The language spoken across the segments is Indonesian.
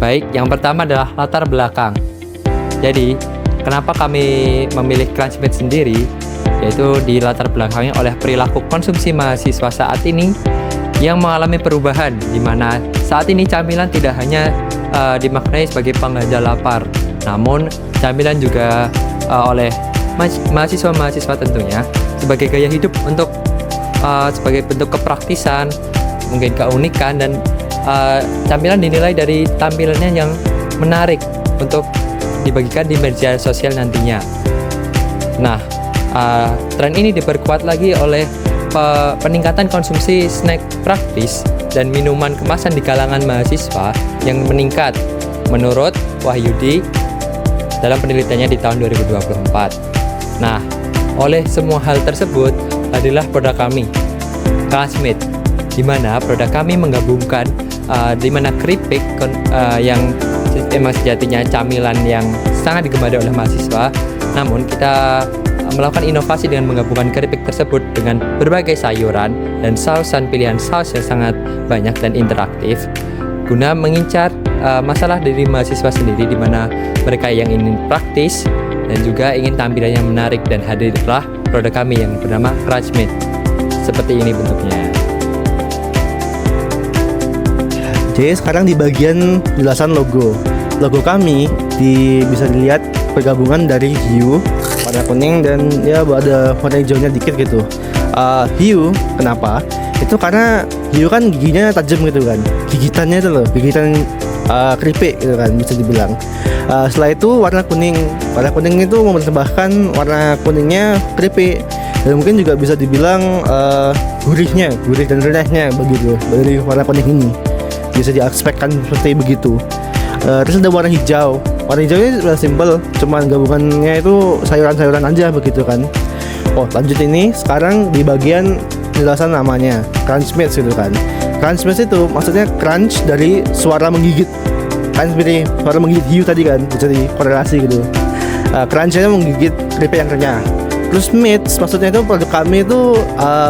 Baik, yang pertama adalah latar belakang. Jadi, kenapa kami memilih Crunchmate sendiri? Yaitu di latar belakangnya oleh perilaku konsumsi mahasiswa saat ini yang mengalami perubahan, di mana saat ini camilan tidak hanya dimaknai sebagai pengganjal lapar, namun camilan juga oleh mahasiswa-mahasiswa tentunya sebagai gaya hidup untuk sebagai bentuk kepraktisan, mungkin keunikan, dan camilan dinilai dari tampilannya yang menarik untuk dibagikan di media sosial nantinya. Nah, tren ini diperkuat lagi oleh peningkatan konsumsi snack praktis dan minuman kemasan di kalangan mahasiswa yang meningkat menurut Wahyudi dalam penelitiannya di tahun 2024. Nah, oleh semua hal tersebut adalah produk kami, Crunchmate, di mana produk kami menggabungkan di mana keripik yang emang sejatinya camilan yang sangat digemari oleh mahasiswa, namun kita melakukan inovasi dengan menggabungkan keripik tersebut dengan berbagai sayuran dan sausan pilihan saus yang sangat banyak dan interaktif guna mengincar masalah dari mahasiswa sendiri, di mana mereka yang ingin praktis dan juga ingin tampilan yang menarik, dan hadirlah produk kami yang bernama Crunchmate. Seperti ini bentuknya. Jadi sekarang di bagian jelasan logo kami bisa dilihat pergabungan dari hiu warna kuning dan ya ada warna hijaunya dikit gitu. Hiu kenapa? Itu karena hiu kan giginya tajam gitu kan, gigitannya itu loh, gigitan keripik gitu kan bisa dibilang. Setelah itu warna kuning itu mempersembahkan warna kuningnya keripik, dan mungkin juga bisa dibilang gurih dan renyahnya begitu dari warna kuning ini, bisa diaspekkan seperti begitu. Terus ada warna hijau ini sudah simpel, cuman gabungannya itu sayuran-sayuran aja begitu kan. Lanjut ini sekarang di bagian penjelasan namanya Crunchmate gitu kan. Crunchmate itu maksudnya crunch dari suara menggigit, kan seperti suara menggigit hiu tadi kan, bisa dikorelasi gitu. Crunchnya menggigit keripik yang renyah. Terus mates maksudnya itu produk kami itu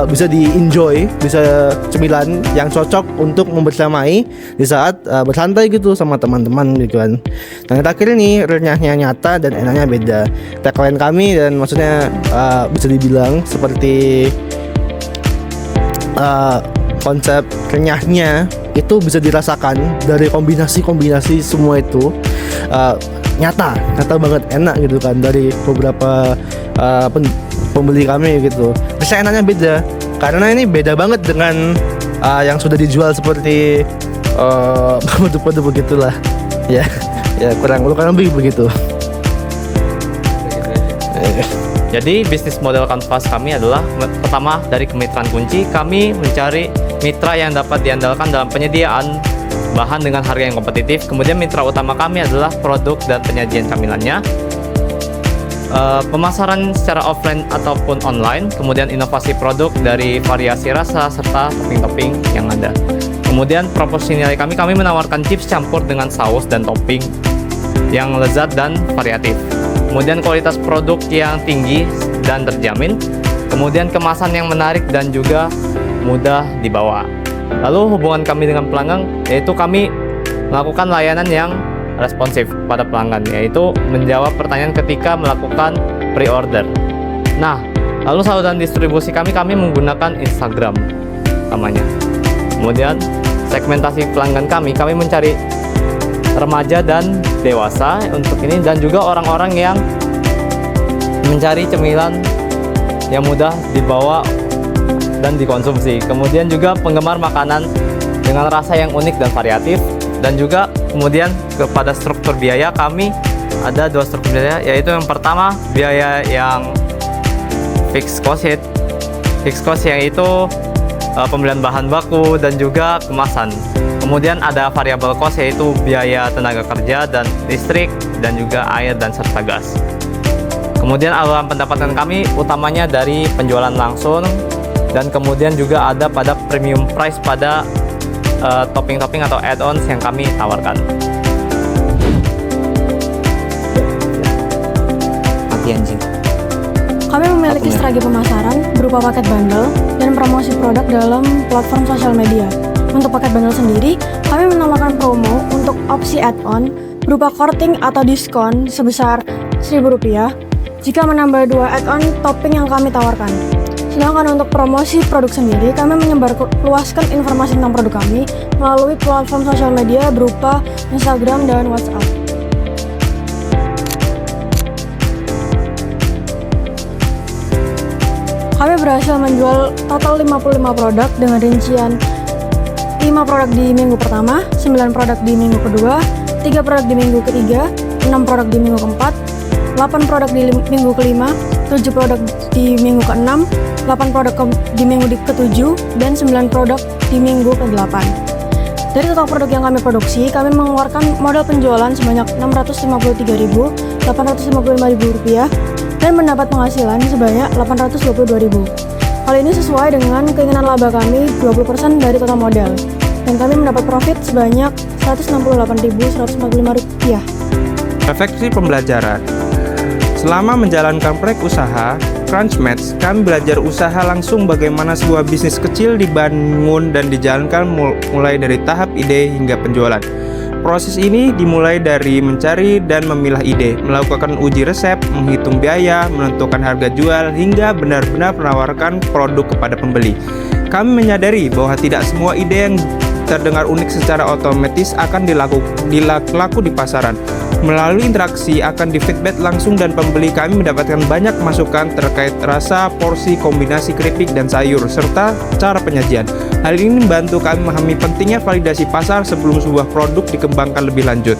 bisa di-enjoy, bisa cemilan yang cocok untuk membersamai di saat bersantai gitu sama teman-teman gitu kan. Nah, yang terakhir ini renyahnya nyata dan enaknya beda. Tagline kami dan maksudnya bisa dibilang seperti konsep renyahnya itu bisa dirasakan dari kombinasi semua itu nyata banget, enak gitu kan dari beberapa pembeli kami gitu. Terus enaknya beda karena ini beda banget dengan yang sudah dijual seperti produk-produk begitulah ya kurang lebih begitu. Jadi bisnis model Kanvas kami adalah pertama dari kemitraan kunci. Kami mencari mitra yang dapat diandalkan dalam penyediaan bahan dengan harga yang kompetitif. Kemudian mitra utama kami adalah produk dan penyajian camilannya, pemasaran secara offline ataupun online, kemudian inovasi produk dari variasi rasa serta topping-topping yang ada. Kemudian proporsi nilai kami menawarkan chips campur dengan saus dan topping yang lezat dan variatif. Kemudian kualitas produk yang tinggi dan terjamin. Kemudian kemasan yang menarik dan juga mudah dibawa. Lalu hubungan kami dengan pelanggan, yaitu kami melakukan layanan yang responsif pada pelanggan, yaitu menjawab pertanyaan ketika melakukan pre-order. Nah, lalu saluran distribusi kami menggunakan Instagram namanya. Kemudian segmentasi pelanggan kami mencari remaja dan dewasa untuk ini, dan juga orang-orang yang mencari cemilan yang mudah dibawa dan dikonsumsi. Kemudian juga penggemar makanan dengan rasa yang unik dan variatif. Dan juga kemudian kepada struktur biaya kami ada dua struktur biaya, yaitu yang pertama biaya yang fixed cost yang itu pembelian bahan baku dan juga kemasan. Kemudian ada variable cost, yaitu biaya tenaga kerja dan listrik dan juga air dan serta gas. Kemudian aluran pendapatan kami utamanya dari penjualan langsung, dan kemudian juga ada pada premium price pada topping-topping atau add-ons yang kami tawarkan. Kami memiliki strategi pemasaran berupa paket bundle dan promosi produk dalam platform sosial media. Untuk paket bundle sendiri, kami menawarkan promo untuk opsi add-on berupa courting atau diskon sebesar Rp1.000 jika menambah 2 add-on topping yang kami tawarkan. Sedangkan untuk promosi produk sendiri, kami menyebarluaskan informasi tentang produk kami melalui platform sosial media berupa Instagram dan WhatsApp. Kami berhasil menjual total 55 produk dengan rincian 5 produk di minggu pertama, 9 produk di minggu kedua, 3 produk di minggu ketiga, 6 produk di minggu keempat, 8 produk di minggu kelima, 7 produk di minggu keenam, 8 produk di minggu ke-7, dan 9 produk di minggu ke-8. Dari total produk yang kami produksi, kami mengeluarkan modal penjualan sebanyak Rp653.855 dan mendapat penghasilan sebanyak Rp822.000. Hal ini sesuai dengan keinginan laba kami 20% dari total modal, dan kami mendapat profit sebanyak Rp168.145. Refleksi pembelajaran. Selama menjalankan proyek usaha Crunchmatch, kami belajar usaha langsung bagaimana sebuah bisnis kecil dibangun dan dijalankan mulai dari tahap ide hingga penjualan. Proses ini dimulai dari mencari dan memilah ide, melakukan uji resep, menghitung biaya, menentukan harga jual, hingga benar-benar menawarkan produk kepada pembeli. Kami menyadari bahwa tidak semua ide yang terdengar unik secara otomatis akan laku di pasaran. Melalui interaksi akan di-feedback langsung dan pembeli kami mendapatkan banyak masukan terkait rasa, porsi, kombinasi keripik dan sayur, serta cara penyajian. Hal ini membantu kami memahami pentingnya validasi pasar sebelum sebuah produk dikembangkan lebih lanjut.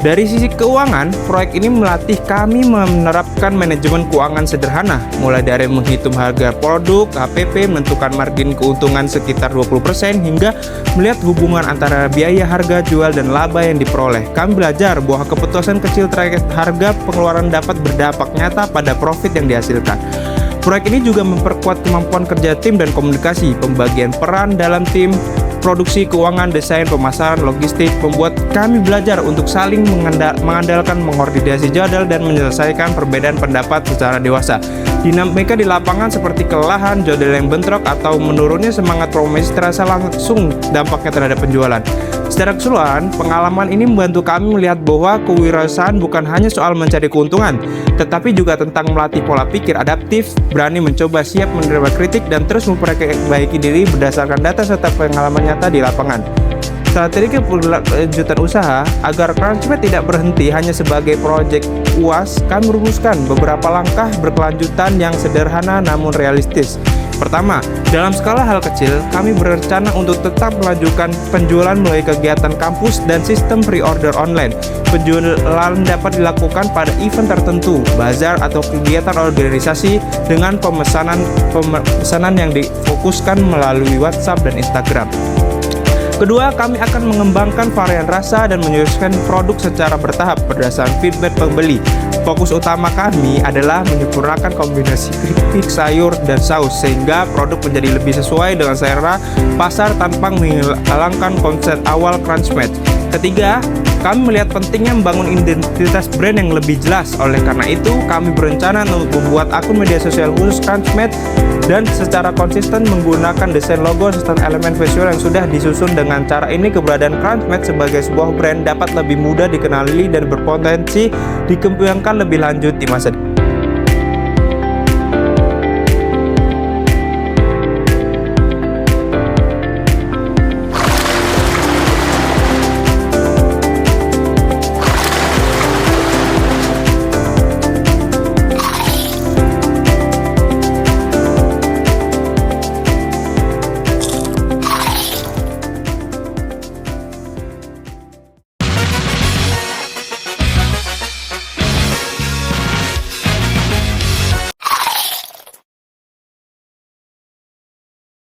Dari sisi keuangan, proyek ini melatih kami menerapkan manajemen keuangan sederhana, mulai dari menghitung harga produk, HPP, menentukan margin keuntungan sekitar 20%, hingga melihat hubungan antara biaya harga jual dan laba yang diperoleh. Kami belajar bahwa keputusan kecil terkait harga pengeluaran dapat berdampak nyata pada profit yang dihasilkan. Proyek ini juga memperkuat kemampuan kerja tim dan komunikasi, pembagian peran dalam tim, produksi, keuangan, desain, pemasaran, logistik, membuat kami belajar untuk saling mengandalkan, mengkoordinasi jadwal, dan menyelesaikan perbedaan pendapat secara dewasa. Dinamika di lapangan seperti kelelahan, jadwal yang bentrok, atau menurunnya semangat promosi terasa langsung dampaknya terhadap penjualan. Secara keseluruhan, pengalaman ini membantu kami melihat bahwa kewirausahaan bukan hanya soal mencari keuntungan, tetapi juga tentang melatih pola pikir adaptif, berani mencoba, siap menerima kritik, dan terus memperbaiki diri berdasarkan data serta pengalaman nyata di lapangan. Strategi keberlanjutan usaha agar Crunchmatch tidak berhenti hanya sebagai proyek UAS, kami merumuskan beberapa langkah berkelanjutan yang sederhana namun realistis. Pertama, dalam skala hal kecil, kami berencana untuk tetap melanjutkan penjualan melalui kegiatan kampus dan sistem pre-order online. Penjualan dapat dilakukan pada event tertentu, bazar, atau kegiatan organisasi dengan pemesanan yang difokuskan melalui WhatsApp dan Instagram. Kedua, kami akan mengembangkan varian rasa dan menyesuaikan produk secara bertahap berdasarkan feedback pembeli. Fokus utama kami adalah menyempurnakan kombinasi keripik, sayur, dan saus sehingga produk menjadi lebih sesuai dengan selera pasar tanpa menghilangkan konsep awal Crunchmatch. Ketiga, kami melihat pentingnya membangun identitas brand yang lebih jelas. Oleh karena itu, kami berencana untuk membuat akun media sosial khusus Crunchmatch dan secara konsisten menggunakan desain logo serta elemen visual yang sudah disusun. Dengan cara ini, keberadaan Crunchmatch sebagai sebuah brand dapat lebih mudah dikenali dan berpotensi dikembangkan lebih lanjut di masa depan.